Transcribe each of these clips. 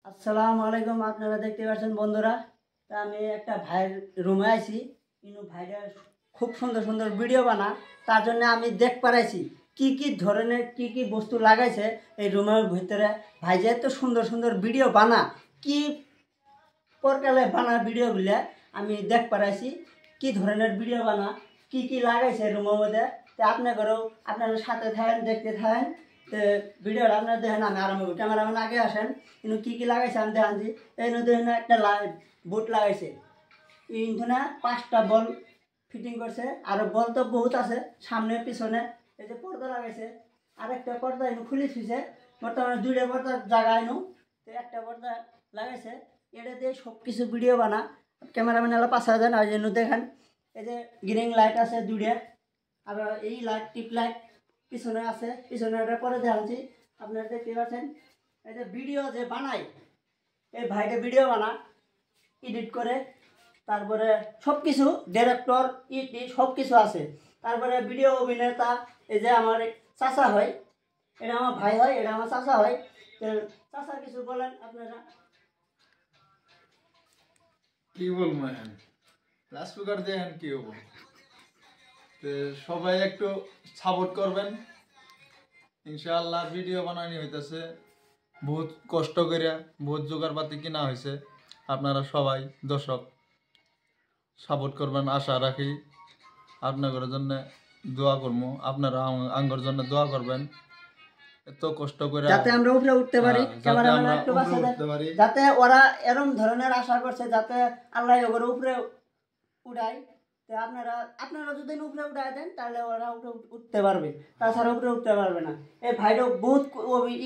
আসসালামু আলাইকুম। আপনারা দেখতে পাচ্ছেন বন্ধুরা, তা আমি একটা ভাইয়ের রুমে আইছি। কিন্তু ভাইটা খুব সুন্দর সুন্দর ভিডিও বানা, তার জন্য আমি দেখ পারাইছি কি ধরনের কি বস্তু লাগাইছে এই রুমের ভিতরে। ভাই যে এত সুন্দর সুন্দর ভিডিও বানা, কি প্রকারে বানা ভিডিওগুলো আমি দেখ পারাইছি, কি ধরনের ভিডিও বানা, কি লাগাইছে রুমের মধ্যে। তো আপনাদেরও আপনারা সাথে থাকেন, দেখতে থাকেন। তো ভিডিওটা আপনারা দেখেন, আমি আরম্ভ করি। ক্যামেরাম্যান আগে আসেন। কিন্তু কি লাগাইছে আমি দেখাচ্ছি। এই নদী একটা বুট লাগাইছে, ইন্ধনে 5টা বল ফিটিং করছে। আর বল তো বহুত আছে, সামনে পিছনে। এই যে পর্দা লাগাইছে, আরেকটা পর্দা এনে খুলে থুইছে। বর্তমানে 2টা পর্দার জায়গা এনু, তো একটা পর্দা লাগাইছে। এটা দিয়ে সব কিছু ভিডিও বানা। ক্যামেরাম্যান এলা 5,000 আর জন্য দেখেন। এই যে গ্রিন লাইট আছে 2টা, আর এই লাইট টিপ লাইট পিছনে আছে। পিছনে এটা পরে দেখাচ্ছি, আপনারা দেখতে পাচ্ছেন। এই যে ভিডিও যে বানাই, এই ভাইটা ভিডিও বানা, এডিট করে, তারপরে সব কিছু ডিরেক্টর সব কিছু আছে। তারপরে ভিডিও অভিনেতা। এই যে আমার চাচা হয়, এটা আমার ভাই হয়, এটা আমার চাচা হয়। তো চাচা কিছু বলেন আপনারা। কি বলবো এখন, লাস্ট স্পিকার দিয়ে এখন কি হবো। তো সবাই একটু সাপোর্ট করবেন। ইনশাআল্লাহ ভিডিও বানানি হইতেছে বহুত কষ্ট করিয়া, বহুত জোগাড়পাতি কিনা হয়েছে। আপনারা সবাই দর্শক সাপোর্ট করবেন আশা রাখি। আপনাদের জন্য দোয়া করবো, আপনারা আঙ্গর জন্য দোয়া করবেন। এত কষ্ট করে যাতে আমরা উপরে উঠতে পারি, ক্যামেরাম্যান একটু বাঁচা যাতে ওরা এরকম ধরনের আশা করছে, যাতে আল্লাহ ওর উপরে উঠায়। তো আপনারা যদি উপরে উঠায় দেন, তাহলে ওরা উপরে উঠতে পারবে, তাছাড়া উপরে উঠতে পারবে না। এই ভাইটাও বহুত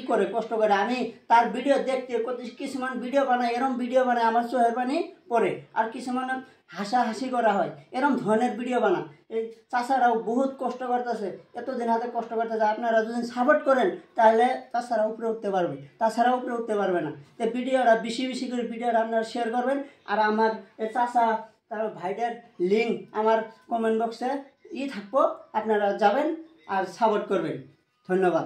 করে কষ্ট করে। আমি তার ভিডিও দেখতে কিছুমান ভিডিও বানাই, এরম ভিডিও বানায় আমার চোখের পানি পড়ে। আর কিছুমান হাসাহাসি করা হয়, এরম ধরনের ভিডিও বানা। এই চাষারাও বহুত কষ্ট করতেছে, এতদিন হাতে কষ্ট করতেছে। আপনারা যদি সাপোর্ট করেন, তাহলে তাছাড়া উপরে উঠতে পারবে, তাছাড়া উপরে উঠতে পারবে না। তো ভিডিওটা বেশি করে ভিডিওটা আপনারা শেয়ার করবেন। আর আমার এই চাষা তার ভাইটার লিঙ্ক আমার কমেন্ট বক্সে থাকবো, আপনারা যাবেন আর সাপোর্ট করবেন। ধন্যবাদ।